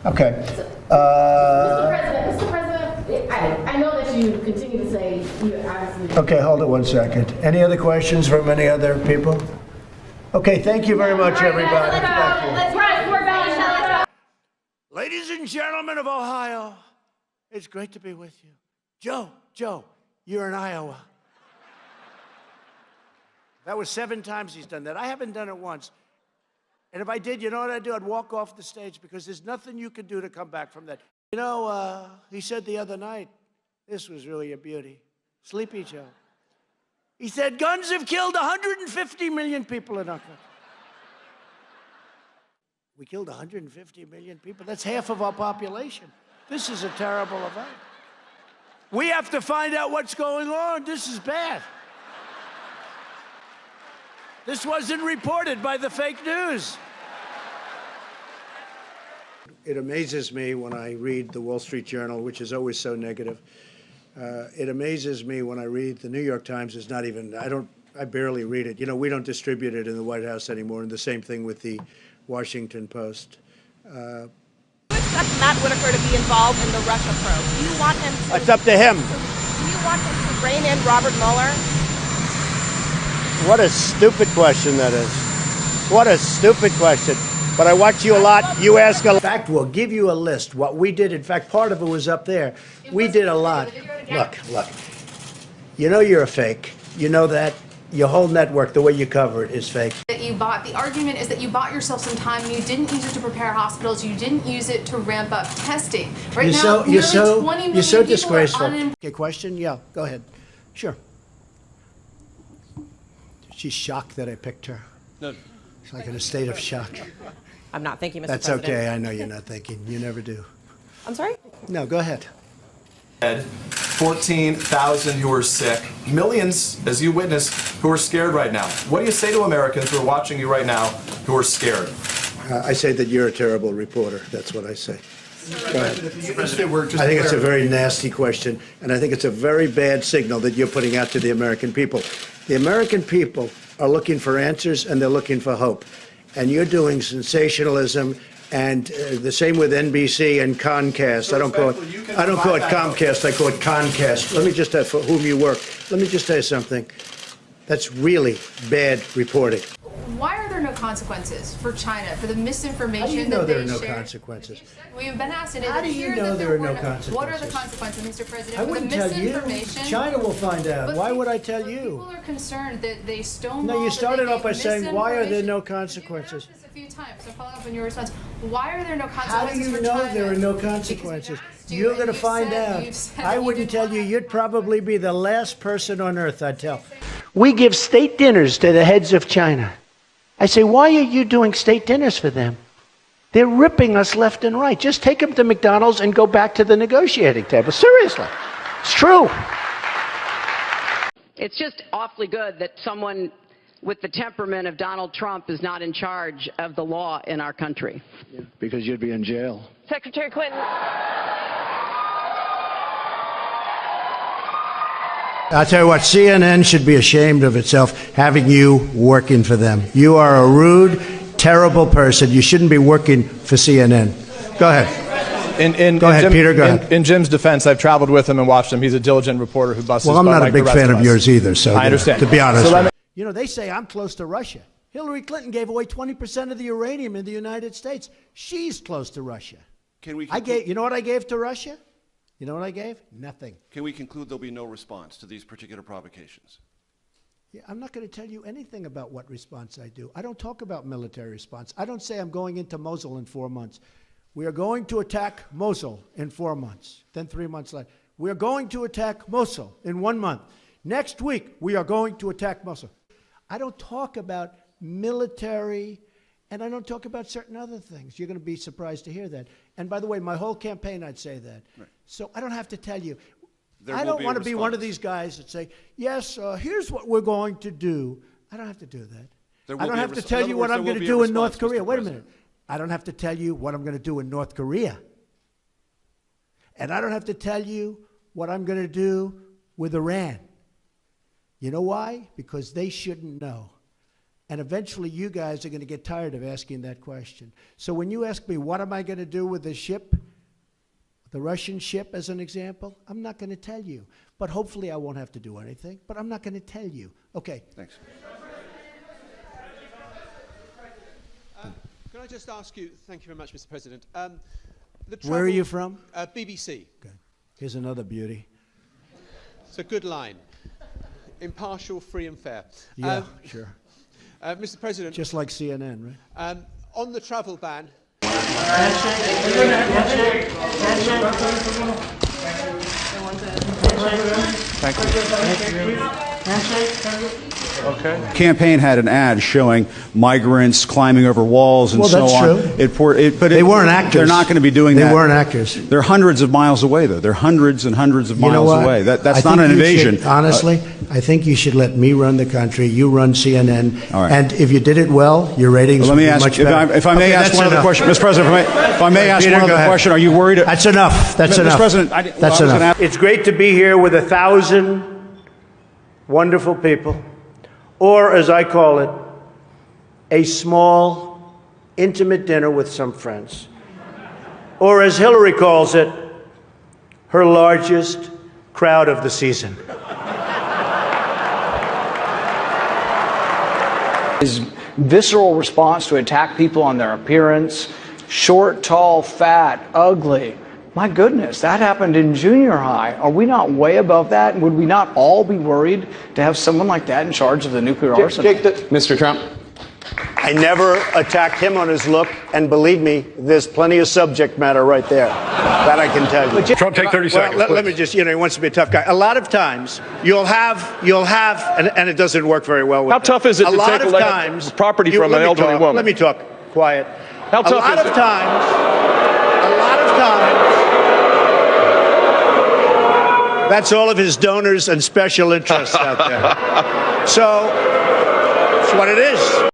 Okay. Mr. President, I know that you continue to say you obviously... Okay, hold it one second. Any other questions from any other people? Okay, thank you very much, everybody. Thank you. Ladies and gentlemen of Ohio, it's great to be with you. Joe, you're in Iowa. That was 7 times he's done that. I haven't done it once. And if I did, you know what I'd do? I'd walk off the stage because there's nothing you can do to come back from that. You know, he said the other night, this was really a beauty. Sleepy Joe. He said, guns have killed 150 million people in our country. We killed 150 million people. That's half of our population. This is a terrible event. We have to find out what's going on. This is bad. This wasn't reported by the fake news. It amazes me when I read the Wall Street Journal, which is always so negative. It amazes me when I read the New York Times. Is not even, I barely read it. You know, we don't distribute it in the White House anymore, and the same thing with the Washington Post. You expect Matt Whitaker to be involved in the Russia probe? Do you want him to... It's up to him. Do you want him to rein in Robert Mueller? What a stupid question that is. What a stupid question. But I watch you a lot. You ask a lot. In fact, we'll give you a list. What we did, in fact, part of it was up there. We did a lot. Look. You know you're a fake. You know that. Your whole network, the way you cover it, is fake. The argument is that you bought yourself some time and you didn't use it to prepare hospitals. You didn't use it to ramp up testing. Right now, nearly 20 million you're so people disgraceful. are unemployed. Okay, question? Yeah, go ahead. Sure. She's shocked that I picked her. No. She's like in a state of shock. I'm not thinking, Mr. That's President. okay. I know you're not thinking. You never do. I'm sorry? No, go ahead. 14,000 who are sick, millions, as you witnessed, who are scared right now. What do you say to Americans who are watching you right now who are scared? I say that you're a terrible reporter. That's what I say. Go ahead. I think it's a very nasty question, and I think it's a very bad signal that you're putting out to the American people. The American people are looking for answers, and they're looking for hope. And you're doing sensationalism, and the same with NBC and Comcast. I don't call it Comcast. I call it Concast. Let me just for whom you work. Let me just tell you something. That's really bad reporting. Why are there no consequences for China for the misinformation How do you know that there are they no shared? consequences? We've been asked it. How do you know there are no consequences? What are the consequences, Mr. President? I wouldn't tell you. China will find out. Why would I tell you? People are concerned that they stonewalled. No, you started off by saying, why are there no misinformation. consequences? You've asked this a few times, so follow up on your response. Why are there no How do consequences you for know China? there are no Because consequences? we've asked you, You're and going to you've find said- out. said I that wouldn't did tell not. you. You'd probably be the last person on earth I'd tell. We give state dinners to the heads of China. I say, why are you doing state dinners for them? They're ripping us left and right. Just take them to McDonald's and go back to the negotiating table. Seriously. It's true. It's just awfully good that someone with the temperament of Donald Trump is not in charge of the law in our country. Because you'd be in jail. Secretary Clinton. I'll tell you what, CNN should be ashamed of itself having you working for them. You are a rude, terrible person. You shouldn't be working for CNN. Go ahead. Go ahead, Peter, go ahead. In Jim's defense, I've traveled with him and watched him. He's a diligent reporter who busts Well, his I'm butt not a like big the rest fan of of us. yours either, so I understand. to be honest. So You know, they say I'm close to Russia. Hillary Clinton gave away 20% of the uranium in the United States. She's close to Russia. You know what I gave to Russia? You know what I gave? Nothing. Can we conclude there'll be no response to these particular provocations? Yeah, I'm not going to tell you anything about what response I do. I don't talk about military response. I don't say I'm going into Mosul in 4 months. We are going to attack Mosul in 4 months. Then 3 months later, we are going to attack Mosul in 1 month. Next week, we are going to attack Mosul. I don't talk about military, and I don't talk about certain other things. You're going to be surprised to hear that. And by the way, my whole campaign, I'd say that. Right. So I don't have to tell you. I don't want to be one of these guys that say, yes, here's what we're going to do. I don't have to do that. I don't have to tell you what I'm going to do in North Korea. Wait a minute. I don't have to tell you what I'm going to do in North Korea. And I don't have to tell you what I'm going to do with Iran. You know why? Because they shouldn't know. And eventually you guys are going to get tired of asking that question. So when you ask me, what am I going to do with the ship, the Russian ship as an example, I'm not going to tell you. But hopefully I won't have to do anything, but I'm not going to tell you. Okay. Thanks. Can I just ask you, thank you very much, Mr. President. Where are you from? BBC. Okay. Here's another beauty. It's a good line. Impartial, free and fair. Yeah, sure. Mr. President. Just like CNN, right? On the travel ban. Campaign had an ad showing migrants climbing over walls and so that's on. True. They weren't actors. They're not going to be doing that. They weren't actors. They're hundreds of miles away, though. They're hundreds and hundreds of miles away. That's not an invasion. Honestly, I think you should let me run the country. You run CNN. All right. And if you did it well, your ratings would be much better. If I may ask one other question, Mr. President. If I may ask one other question, are you worried? That's enough. That's enough. Mr. President, that's enough. It's great to be here with 1,000 wonderful people, or as I call it, a small, intimate dinner with some friends. Or as Hillary calls it, her largest crowd of the season. His visceral response to attack people on their appearance, short, tall, fat, ugly. My goodness, that happened in junior high. Are we not way above that? Would we not all be worried to have someone like that in charge of the nuclear arsenal? Mr. Trump. I never attacked him on his look, and believe me, there's plenty of subject matter right there. That I can tell you. Trump, take 30 seconds. Let me just, he wants to be a tough guy. A lot of times, you'll have, and it doesn't work very well with How tough is it to take property from an elderly woman? Let me talk. Quiet. How tough is it? A lot of times, that's all of his donors and special interests out there. So, it's what it is.